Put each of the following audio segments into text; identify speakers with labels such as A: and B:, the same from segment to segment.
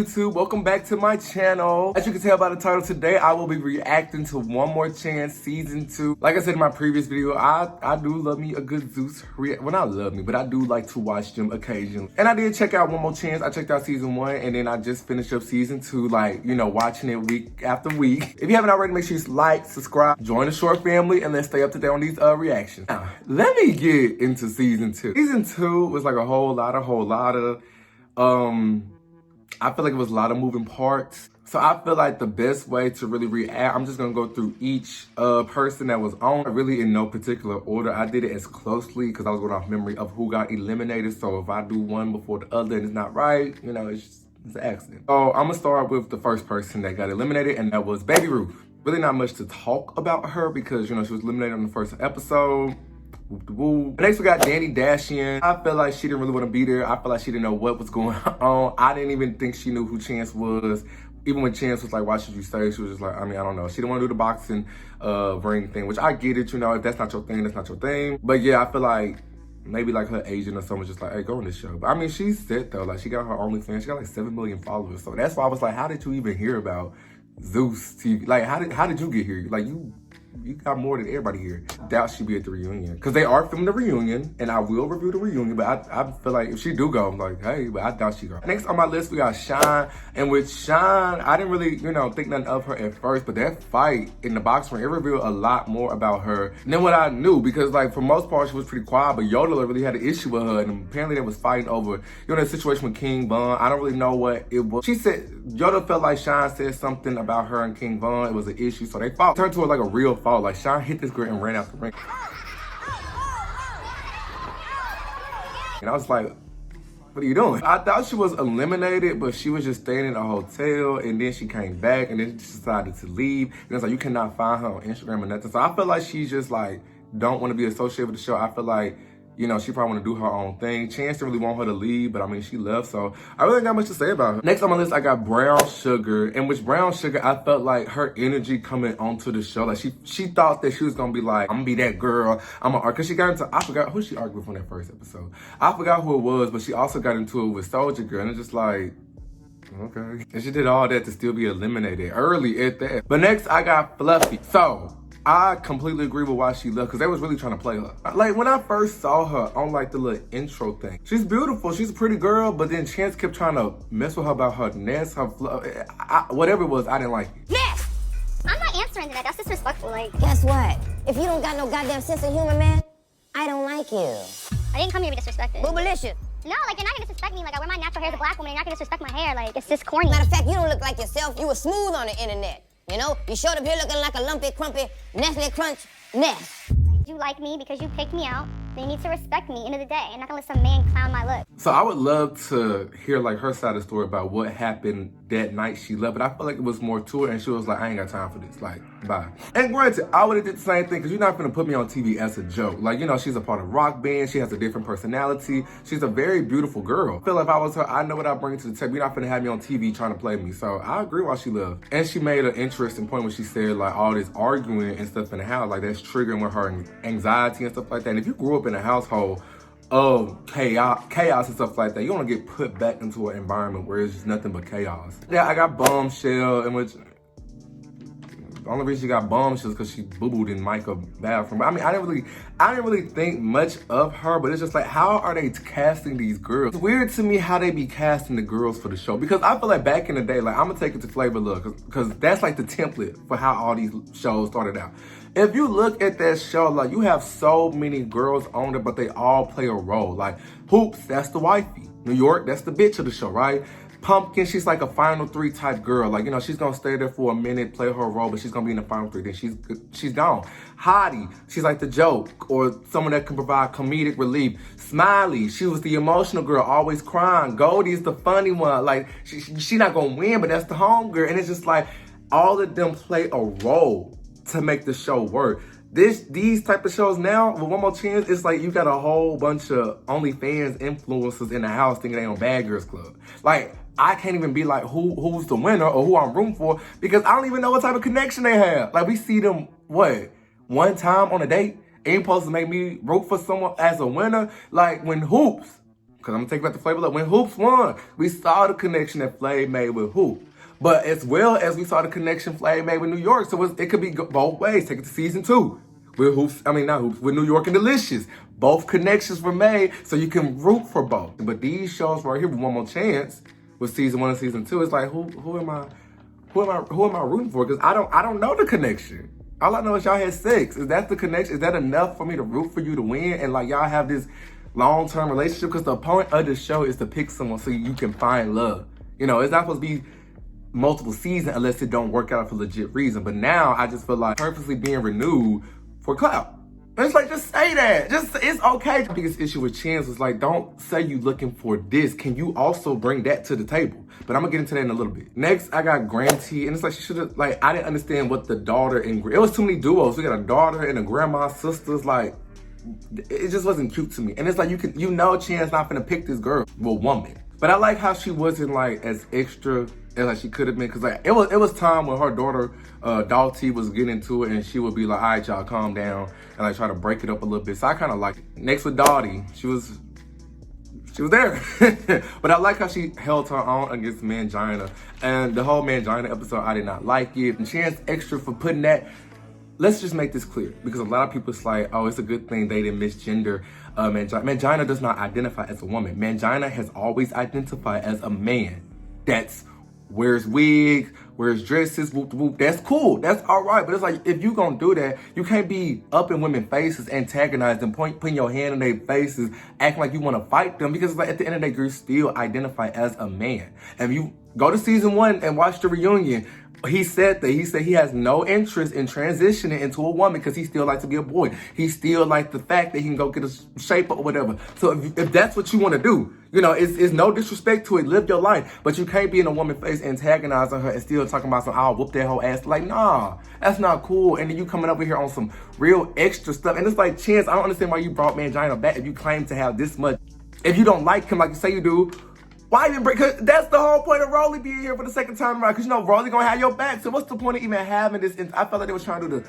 A: YouTube? Welcome back to my channel. As you can tell by the title, today I will be reacting to One More Chance Season 2. Like I said in my previous video, I do love me a good Zeus react. Well, not love me, but I do like to watch them occasionally. And I did check out One More Chance. I checked out Season 1, and then I just finished up Season 2, like, you know, watching it week after week. If you haven't already, make sure you like, subscribe, join the short family, and let's stay up to date on these reactions. Now, let me get into Season 2. Season 2 was like a whole lot of, I feel like it was a lot of moving parts. So I feel like the best way to really react, I'm just gonna go through each person that was on, really in no particular order. I did it as closely because I was going off memory of who got eliminated. So if I do one before the other and it's not right, you know, it's an accident. So I'm gonna start with the first person that got eliminated, and that was Baby Ruth. Really not much to talk about her because, you know, she was eliminated on the first episode. Next we got Danny Dashian. I feel like she didn't really want to be there. I feel like she didn't know what was going on. I didn't even think she knew who Chance was. Even when Chance was like, why should you stay? She was just like, I mean, I don't know. She didn't want to do the boxing ring thing, which I get it, you know, if that's not your thing, that's not your thing. But yeah, I feel like maybe like her agent or someone was just like, hey, go on this show. But I mean, she's set though. Like, she got her OnlyFans. She got like 7 million followers. So that's why I was like, how did you even hear about Zeus TV? Like, how did you get here? Like, you got more than everybody here. Doubt she'd be at the reunion. Because they are filming the reunion, and I will review the reunion, but I feel like if she do go, I'm like, hey, but I doubt she go. Next on my list, we got Shawn. And with Shawn, I didn't really, you know, think nothing of her at first, but that fight in the box ring, it revealed a lot more about her than what I knew. Because, like, for most part, she was pretty quiet, but Yoda really had an issue with her, and apparently they was fighting over, you know, that situation with King Von. I don't really know what it was. She said, Yoda felt like Shawn said something about her and King Von. It was an issue, so they fought. Turned to it like a real fight. Like, Shawn hit this girl and ran out the ring. And I was like, what are you doing? I thought she was eliminated, but she was just staying in a hotel, and then she came back, and then she decided to leave. And it's like, you cannot find her on Instagram or nothing. So I feel like she's just like, don't want to be associated with the show. I feel like, you know, she probably want to do her own thing. Chance didn't really want her to leave, but I mean, she left, so I really ain't got much to say about her. Next on my list, I got Brown Sugar. And with Brown Sugar, I felt like her energy coming onto the show, like she thought that she was gonna be like, I'm gonna be that girl. Cause she got into, I forgot who she argued with on that first episode. I forgot who it was, but she also got into it with Soldier Girl, and it's just like, okay. And she did all that to still be eliminated early at that. But next, I got Fluffy. So I completely agree with why she left, because they was really trying to play her. Like, when I first saw her on like the little intro thing, she's beautiful, she's a pretty girl, but then Chance kept trying to mess with her about her nest, her whatever it was, I didn't like it.
B: Nest! I'm not answering that, that's disrespectful, like.
C: Guess what? If you don't got no goddamn sense of humor, man, I don't like you.
B: I didn't come here to be disrespected.
C: Boobalicious.
B: No, like, you're not gonna disrespect me. Like, I wear my natural hair as a black woman, and you're not gonna disrespect my hair. Like, it's just corny.
C: Matter of fact, you don't look like yourself. You were smooth on the internet. You know, you showed up here looking like a lumpy, crumpy, Nestle Crunch nest.
B: You like me because you picked me out, then you need to respect me, end of the day. I'm not gonna let some man clown my look.
A: So I would love to hear like her side of the story about what happened that night she left, but I feel like it was more to her, and she was like, I ain't got time for this, like, bye. And granted, I would have did the same thing, because you're not gonna put me on TV as a joke. Like, you know, she's a part of a rock band, she has a different personality, she's a very beautiful girl. I feel like if I was her, I know what I bring to the table. You're not gonna have me on TV trying to play me, so I agree why she left. And she made an interesting point when she said like all this arguing and stuff in the house, like that's triggering with her anxiety and stuff like that. And if you grew up in a household of chaos and stuff like that, you want to get put back into an environment where it's just nothing but chaos. Yeah, I got Bombshell, in which the only reason she got Bombshell is because she boo-booed in Micah's bathroom. I mean, I didn't really think much of her, but it's just like, how are they casting these girls? It's weird to me how they be casting the girls for the show, because I feel like back in the day, like, I'm gonna take it to Flavor Love, because that's like the template for how all these shows started out. If you look at that show, like, you have so many girls on it, but they all play a role. Like, Hoops, that's the wifey. New York, that's the bitch of the show, right? Pumpkin, she's like a final three type girl. Like, you know, she's gonna stay there for a minute, play her role, but she's gonna be in the final three, then she's gone. Hottie, she's like the joke, or someone that can provide comedic relief. Smiley, she was the emotional girl, always crying. Goldie's the funny one. Like, she not gonna win, but that's the home girl. And it's just like, all of them play a role to make the show work. These type of shows now, with One More Chance, it's like you got a whole bunch of OnlyFans influencers in the house thinking they on Bad Girls Club. Like, I can't even be like who's the winner or who I'm rooting for, because I don't even know what type of connection they have. Like, we see them, what, one time on a date? Ain't supposed to make me root for someone as a winner? Like, when Hoops Because I'm going to take back the Flavor Love. When Hoops won, we saw the connection that Flav made with Hoop. But as well as we saw the connection Flav made with New York. So it could be both ways. Take it to season 2. With Hoops, not Hoops, with New York and Delicious. Both connections were made so you can root for both. But these shows right here with One More Chance, with season 1 and season 2, it's like, who am I rooting for? Because I don't know the connection. All I know is y'all had sex. Is that the connection? Is that enough for me to root for you to win? And like y'all have this long-term relationship? Because the point of the show is to pick someone so you can find love. It's not supposed to be multiple seasons unless it don't work out for legit reason. But now I just feel like purposely being renewed for clout. And it's like, just say that. It's okay. The biggest issue with Chance was like, don't say you looking for this. Can you also bring that to the table? But I'm gonna get into that in a little bit. Next, I got grantee, and it's like she should have, like, I didn't understand what the daughter and, it was too many duos. We got a daughter and a grandma, sisters, like, it just wasn't cute to me. And it's like, Chance not finna pick this girl, woman. But I like how she wasn't like as extra as like she could have been, because like it was time when her daughter Dog T was getting into it, and she would be like, all right, y'all, calm down, and like try to break it up a little bit. So I kind of like it. Next with Dottie, she was there. But I like how she held her own against Mangina, and the whole Mangina episode I did not like it. And Chance extra for putting that. Let's just make this clear, because a lot of people it's like, oh, it's a good thing they didn't misgender Mangina. Mangina does not identify as a woman. Mangina has always identified as a man. That's wears wigs, wears dresses, whoop whoop. That's cool. That's all right. But it's like, if you gonna do that, you can't be up in women's faces, antagonizing, putting your hand in their faces, acting like you want to fight them. Because it's like, at the end of the day, you still identify as a man. And if you go to season 1 and watch the reunion, he said he has no interest in transitioning into a woman because he still likes to be a boy. He still likes the fact that he can go get a shape or whatever. So if that's what you want to do, it's no disrespect to it. Live your life. But you can't be in a woman's face antagonizing her and still talking about I'll whoop that whole ass. Like, nah, that's not cool. And then you coming over here on some real extra stuff. And it's like, Chance, I don't understand why you brought Mangina back if you claim to have this much. If you don't like him like you say you do, why even bring? Cause that's the whole point of Rolly being here for the second time around. Cause Rolly gonna have your back. So what's the point of even having this? I felt like they were trying to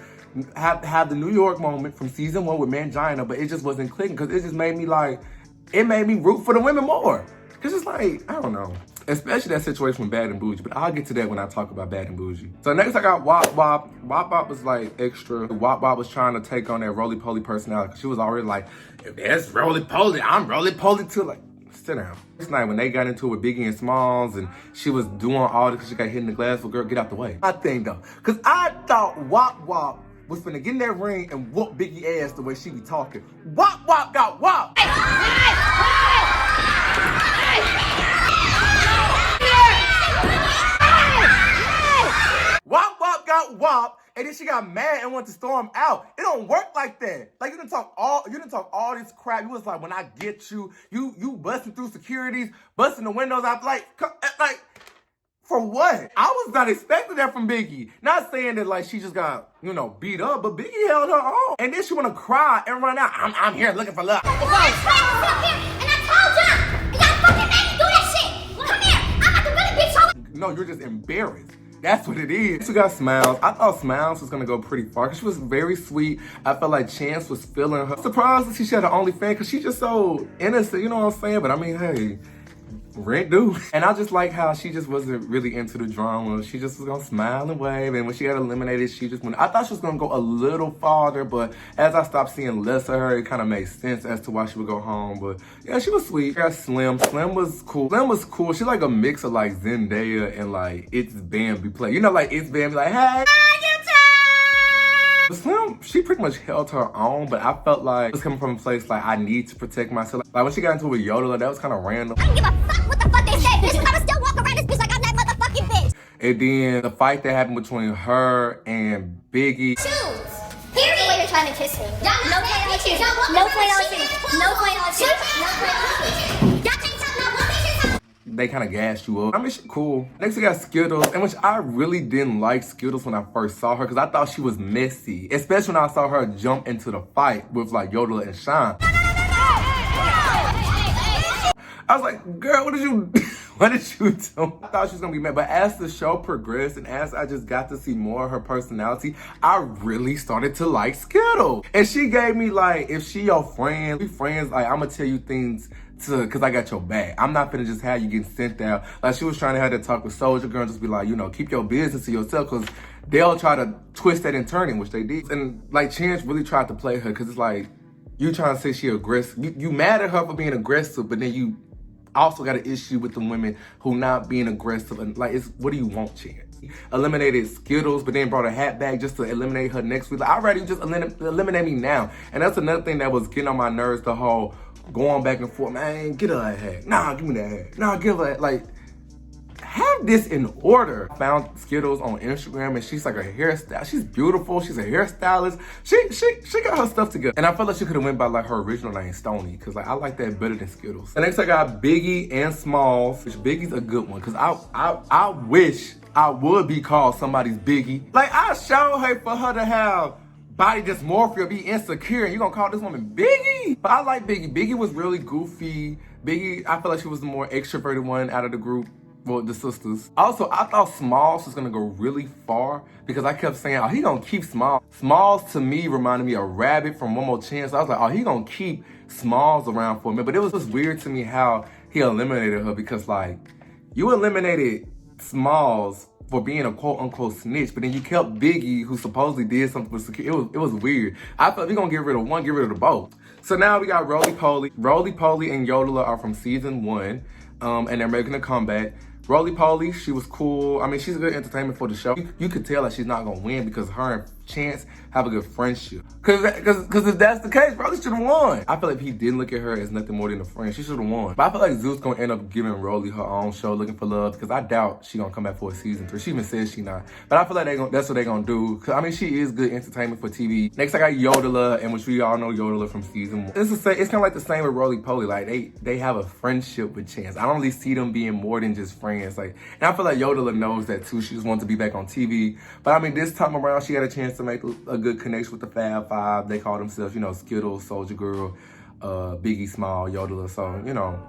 A: have the New York moment from season 1 with Mangina, but it just wasn't clicking. Cause it just made me root for the women more. Cause it's like, I don't know. Especially that situation with Bad and Bougie. But I'll get to that when I talk about Bad and Bougie. So next I got Wop Wop. Wop Wop was like extra. Wop Wop was trying to take on that Roly Poly personality. Cause she was already like, if that's Roly Poly, I'm Roly Poly too. Like, sit down. This night when they got into it with Biggie and Smalls and she was doing all this because she got hit in the glass, well, girl, get out the way. My thing though, because I thought Wop Wop was finna get in that ring and whoop Biggie ass the way she be talking. Wop Wop got Wop. Wop Wop got Wop. And then she got mad and wanted to storm out. It don't work like that. Like, you didn't talk all this crap. You was like, when I get you busting through securities, busting the windows out. Like, for what? I was not expecting that from Biggie. Not saying that like she just got, beat up, but Biggie held her own. And then she wanna cry and run out. I'm here looking for love.
B: And I told y'all fucking made me do that shit. Come here, I'm about to really bitch over.
A: No, you're just embarrassed. That's what it is. She got Smiles. I thought Smiles was gonna go pretty far because she was very sweet. I felt like Chance was feeling her. Surprised that she had her only fan because she's just so innocent, you know what I'm saying? But I mean, hey, rent due. And I just like how she just wasn't really into the drama. She just was gonna smile and wave. And when she got eliminated, she just went. I thought she was gonna go a little farther, but as I stopped seeing less of her, it kind of made sense as to why she would go home. But yeah, she was sweet. Got Slim. Slim was cool. Slim was cool. She's like a mix of like Zendaya and like It's Bambi play. Like It's Bambi, like, hey. But Slim, she pretty much held her own, but I felt like it was coming from a place like I need to protect myself. Like when she got into it with Yoda, that was kind of random.
B: I don't give a fuck what the fuck they say, bitch. I'ma still walk around this bitch like I'm that motherfucking bitch.
A: And then the fight that happened between her and Biggie.
B: Shoes. Period. The way you're trying to kiss me. No point on shoes. No point on shoes. No point on shoes. No point on shoes. Y'all can't tell me what bitches.
A: They kind of gassed you up. I mean, she cool. Next we got Skittles, and which I really didn't like Skittles when I first saw her because I thought she was messy, especially when I saw her jump into the fight with like Yoda and Shawn. I was like, girl, what did you do? I thought she was gonna be mad, but as the show progressed and as I just got to see more of her personality, I really started to like Skittles. And she gave me like, if she your friend, we friends, like I'm gonna tell you things cause I got your back. I'm not finna just have you getting sent out. Like she was trying to have that talk with Soulja Girl and just be like, you know, keep your business to yourself, cause they'll try to twist that and turn it, which they did. And like Chance really tried to play her, cause it's like, you trying to say she aggressive. You mad at her for being aggressive, but then you also got an issue with the women who not being aggressive. And like, what do you want, Chance? Eliminated Skittles, but then brought a hat back just to eliminate her next week. Like, I'd rather you just eliminate me now. And that's another thing that was getting on my nerves, the whole going back and forth. Man, get her a hat. Nah, give me that hat. Nah, give her that. Like, have this in order. I found Skittles on Instagram and she's like a hairstyle. She's beautiful. She's a hairstylist. She got her stuff together. And I felt like she could have went by like her original name, Stony, because like I like that better than Skittles. And next I got Biggie and Smalls, which Biggie's a good one because I wish I would be called somebody's Biggie. Like I sure hate for her to have body dysmorphia, be insecure, and you gonna call this woman Biggie? But I like Biggie. Biggie was really goofy. Biggie, I feel like she was the more extroverted one out of the group. Well, the sisters. Also, I thought Smalls was gonna go really far because I kept saying, oh, he gonna keep Smalls. Smalls to me reminded me of Rabbit from One More Chance. I was like, oh, he gonna keep Smalls around for a minute. But it was just weird to me how he eliminated her because like, you eliminated Smalls for being a quote unquote snitch, but then you kept Biggie, who supposedly did something with security. It was weird. I thought if you're gonna get rid of one, get rid of the both. So now we got Roly Poly. Roly Poly and Yoda are from season 1, and they're making a comeback. Roly Poly, she was cool. I mean, she's a good entertainment for the show. You could tell that she's not gonna win because her and Chance have a good friendship. Cause if that's the case, Roly should have won. I feel like if he didn't look at her as nothing more than a friend, she should have won. But I feel like Zeus gonna end up giving Roly her own show, Looking for Love, because I doubt she gonna come back for a season 3. She even says she not. But I feel like that's what they gonna do. Cause I mean, she is good entertainment for TV. Next, I got Yoda, and which we all know Yoda from season 1. It's kind of like the same with Roly Poly. Like they have a friendship with Chance. I don't really see them being more than just friends. Like, and I feel like Yoda knows that too. She just wants to be back on TV. But I mean, this time around, she had a chance to make a good connection with the Fab Five. They call themselves, you know, Skittles, Soulja Girl, Biggie, Small, Yoda. So, you know.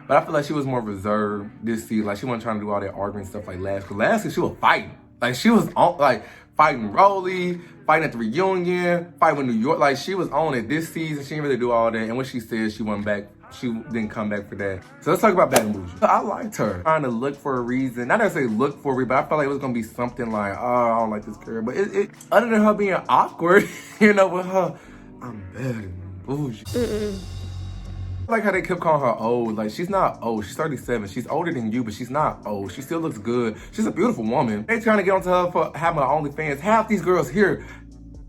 A: But I feel like she was more reserved this season. Like, she wasn't trying to do all that arguing stuff like last. Because last season, she was fighting. Like, she was on, like, fighting Roly, fighting at the reunion, fighting with New York. Like, she was on it. This season, she didn't really do all that. And when she said she went back, she didn't come back for that. So let's talk about Bad and Bougie. I liked her. Trying to look for a reason. Not necessarily look for a reason, but I felt like it was going to be something like, oh, I don't like this girl. But it other than her being awkward, you know, with her, I'm Bad and Bougie. I like how they kept calling her old. Like, she's not old. She's 37. She's older than you, but she's not old. She still looks good. She's a beautiful woman. They trying to get onto her for having her OnlyFans. Half these girls here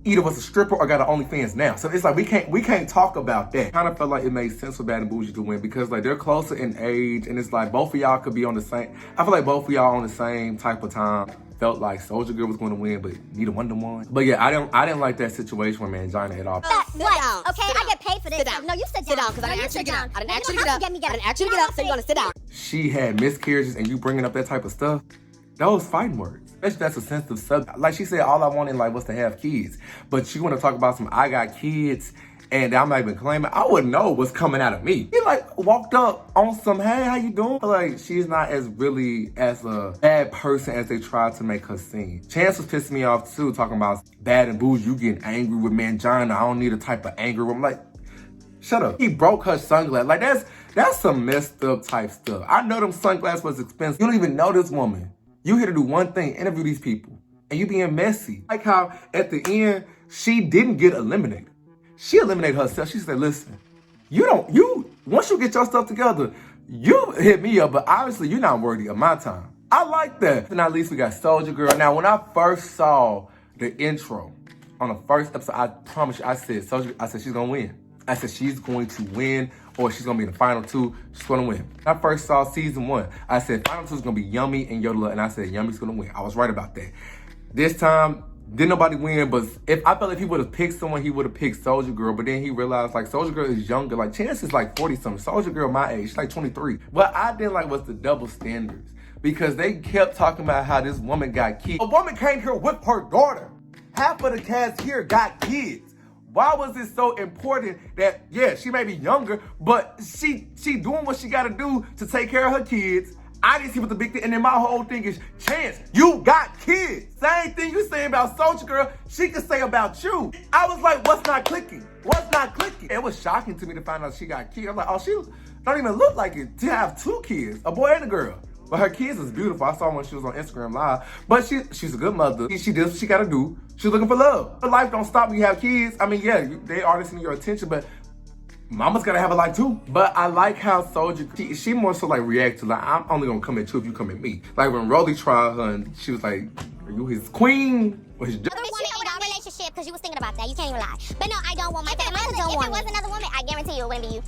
A: either was a stripper or got an OnlyFans now. So it's like, we can't talk about that. Kind of felt like it made sense for Bad and Bougie to win because like they're closer in age and it's like both of y'all could be on the same, I feel like both of y'all on the same type of time. Felt like Soulja Girl was going to win, but neither one of them won. But yeah, I didn't like that situation with Mangina at all.
B: What? Okay, I get paid for this.
D: Sit down.
B: No, you sit down.
D: Sit down, because I didn't ask you to get up. I didn't ask you to get up.
B: I didn't
D: ask you to get up, so you're gonna sit down.
A: She had miscarriages and you bringing up that type of stuff, that was fighting words. Especially that's a sensitive subject. Like she said, all I want in life was to have kids. But you want to talk about some, I got kids, and I'm not even claiming, I wouldn't know what's coming out of me. He like walked up on some, hey, how you doing? Like she's not as really as a bad person as they tried to make her seem. Chance was pissing me off too, talking about Bad and Bougie, you getting angry with Mangina. I don't need a type of anger. I'm like, shut up. He broke her sunglasses. Like that's some messed up type stuff. I know them sunglasses was expensive. You don't even know this woman. You here to do one thing, interview these people, and you being messy. Like how at the end, she didn't get eliminated. She eliminated herself. She said, listen, once you get your stuff together, you hit me up, but obviously you're not worthy of my time. I like that. And not least we got Soulja Girl. Now, when I first saw the intro on the first episode, I promise you, I said she's gonna win. I said she's going to win, or she's gonna be in the final 2. She's gonna win. When I first saw season 1, I said final 2 is gonna be Yummy and Yoda, and I said Yummy's gonna win. I was right about that. This time, didn't nobody win, but I felt like he would have picked someone, he would have picked Soulja Girl, but then he realized like Soulja Girl is younger. Like Chance is like 40-something. Soulja Girl my age, she's like 23. What I didn't like was the double standards, because they kept talking about how this woman got kids. A woman came here with her daughter. Half of the cast here got kids. Why was it so important that, yeah, she may be younger, but she doing what she gotta do to take care of her kids I didn't see what the big thing, and then my whole thing is, Chance, you got kids. Same thing you saying about Soulja Girl, she can say about you. I was like, what's not clicking? What's not clicking? It was shocking to me to find out she got kids. I'm like, oh, she don't even look like it to have 2 kids, a boy and a girl. But her kids is beautiful. I saw when she was on Instagram Live. But she's a good mother. She did what she gotta do. She's looking for love. Her life don't stop when you have kids. I mean, yeah, they are listening to your attention, but mama's gotta have a life too. But I like how Soulja, she more so like react to like, I'm only gonna come at you if you come at me. Like when Rolly tried her and she was like, are you his queen or his
B: Other woman in our relationship, because you was thinking about that. You can't even lie. But no, I don't want my family. If it was another woman, I guarantee you it wouldn't be you.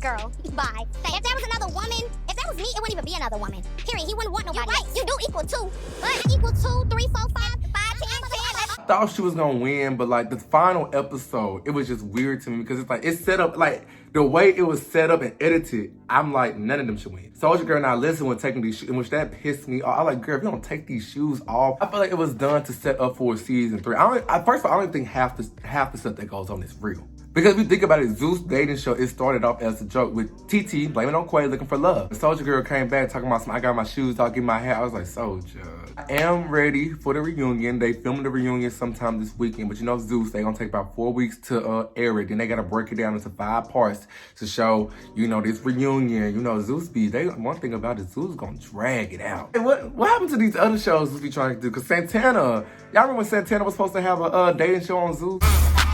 B: Girl, bye. If there was another woman, if that was me, it wouldn't even be another woman. Period. He wouldn't want nobody. You're right. You do equal 2. I equal 2, 3, 4, 5, 5, 10, 10.
A: I thought she was gonna win, but like the final episode, it was just weird to me because it's like, it's set up, like the way it was set up and edited, I'm like, none of them should win. Soulja Girl now listen when taking these shoes, which that pissed me off. I like, girl, if you don't take these shoes off, I feel like it was done to set up for season 3. First of all, I don't even think half the stuff that goes on is real. Because if you think about it, Zeus dating show, it started off as a joke with TT blaming on Quay looking for love. The Soulja Girl came back talking about, I got my shoes off, get my hair. I was like, Soulja. I am ready for the reunion. They filming the reunion sometime this weekend, but you know Zeus, they gonna take about 4 weeks to air it. Then they gotta break it down into 5 parts to show, you know, this reunion. You know, Zeus one thing about it, Zeus gonna drag it out. And what happened to these other shows Zeus be trying to do? Cause Santana, y'all remember when Santana was supposed to have a dating show on Zeus?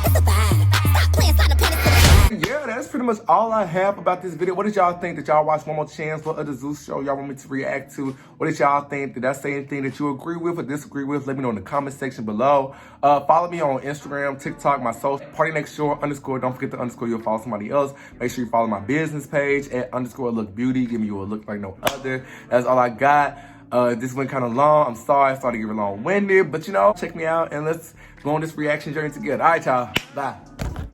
B: It's a vibe. Stop playing, sign the penis.
A: Yeah, that's pretty much all I have about this video. What did y'all think? Did y'all watch one more chance? What other Zeus show y'all want me to react to? What did y'all think? Did I say anything that you agree with or disagree with? Let me know in the comment section below. Follow me on Instagram, TikTok, my social, party next door _ Don't forget the _ you'll follow somebody else. Make sure you follow my business page at _ look beauty. Give me you a look like no other. That's all I got. This went kind of long. I'm sorry. I started to get long-winded, but you know, check me out and let's go on this reaction journey together. All right, y'all. Bye.